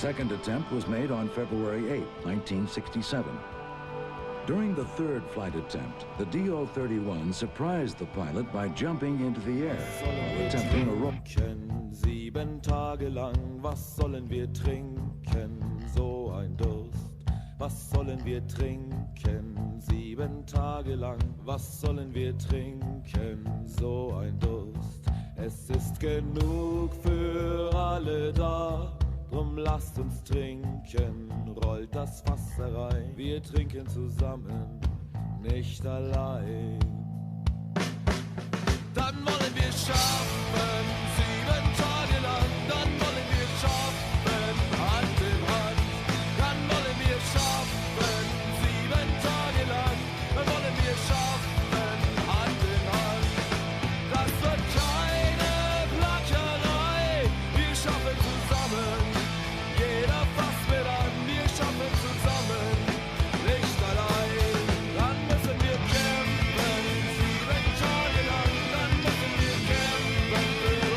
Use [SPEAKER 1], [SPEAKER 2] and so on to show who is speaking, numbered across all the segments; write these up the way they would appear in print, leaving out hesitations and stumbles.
[SPEAKER 1] second attempt was made on February 8, 1967. During the third flight attempt, the Do-31 surprised the pilot by jumping into the air while attempting a roll.
[SPEAKER 2] 7 Tage lang, was sollen wir trinken? So ein Durst. Was sollen wir trinken? 7 Tage lang, was sollen wir trinken? So ein Durst. Es ist genug für alle da, drum lasst uns trinken. Rollt das Wasser rein, wir trinken zusammen, nicht allein. Dann wollen wir schaffen, 7 Tage lang, dann wollen wir schaffen, Hand in Hand. Dann wollen wir schaffen, 7 Tage lang, dann wollen wir schaffen, Hand in Hand. Das wird keine Plackerei, wir schaffen zusammen, jeder fasst mit an, wir schaffen zusammen, nicht allein. Dann müssen wir kämpfen, 7 Tage lang, dann müssen wir kämpfen für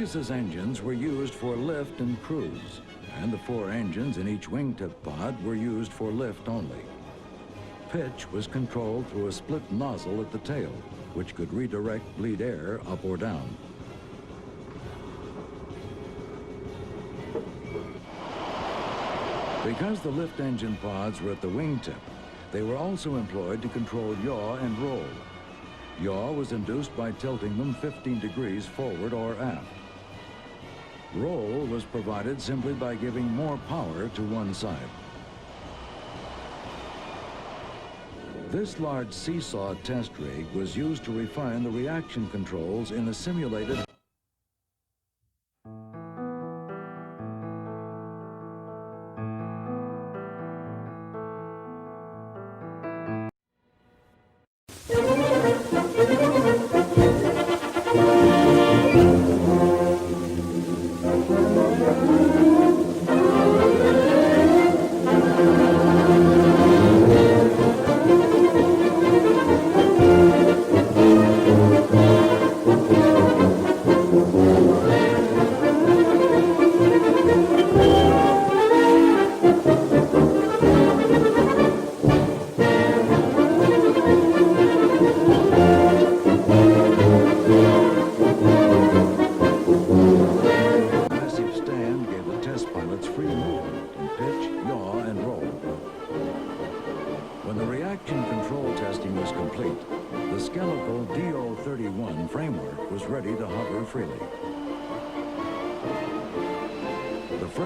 [SPEAKER 1] Pegasus engines were used for lift and cruise, and the 4 engines in each wingtip pod were used for lift only. Pitch was controlled through a split nozzle at the tail, which could redirect bleed air up or down. Because the lift engine pods were at the wingtip, they were also employed to control yaw and roll. Yaw was induced by tilting them 15 degrees forward or aft. Roll was provided simply by giving more power to one side. This large seesaw test rig was used to refine the reaction controls in a simulated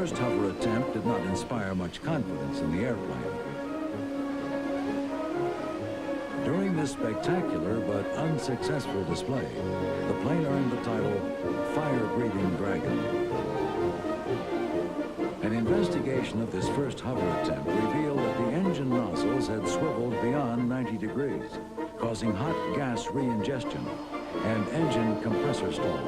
[SPEAKER 1] first hover attempt did not inspire much confidence in the airplane. During this spectacular but unsuccessful display, the plane earned the title Fire-Breathing Dragon. An investigation of this first hover attempt revealed that the engine nozzles had swiveled beyond 90 degrees, causing hot gas re-ingestion and engine compressor stall.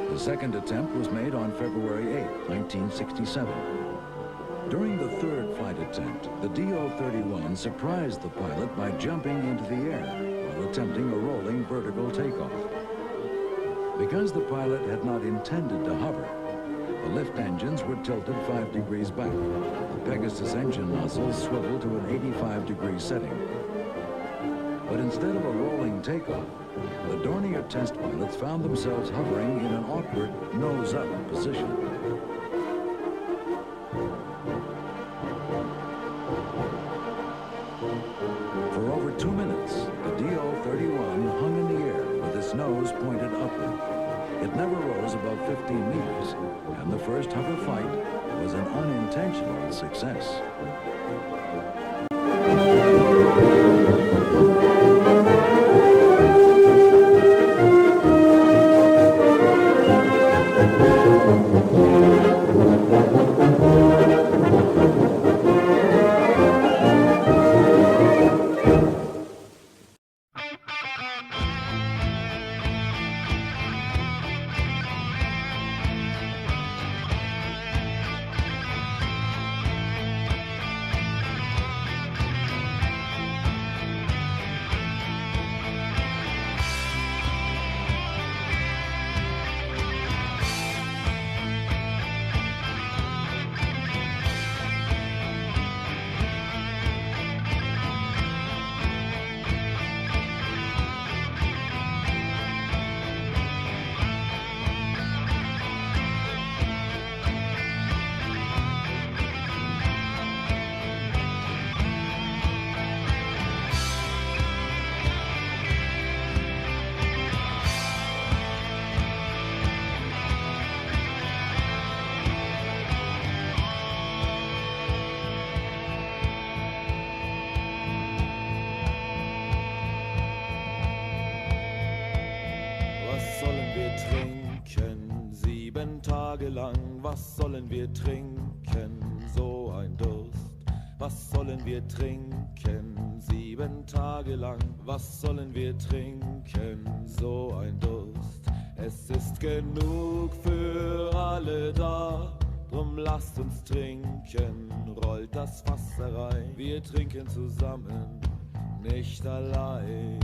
[SPEAKER 1] The second attempt was made on February 8, 1967. During the third flight attempt, the DO-31 surprised the pilot by jumping into the air while attempting a rolling vertical takeoff. Because the pilot had not intended to hover, the lift engines were tilted 5 degrees back. The Pegasus engine nozzles swiveled to an 85-degree setting. But instead of a rolling takeoff, the Dornier test pilots found themselves hovering in an awkward nose-up position. For over 2 minutes, the DO-31 hung in the air with its nose pointed upward. It never rose above 15 meters, and the first hover flight was an unintentional success.
[SPEAKER 2] Tage lang, was sollen wir trinken? So ein Durst, Was sollen wir trinken? 7 Tage lang. Was sollen wir trinken? So ein Durst. Es ist genug für alle da. Drum lasst uns trinken. Rollt das Wasser rein. Wir trinken zusammen, nicht allein.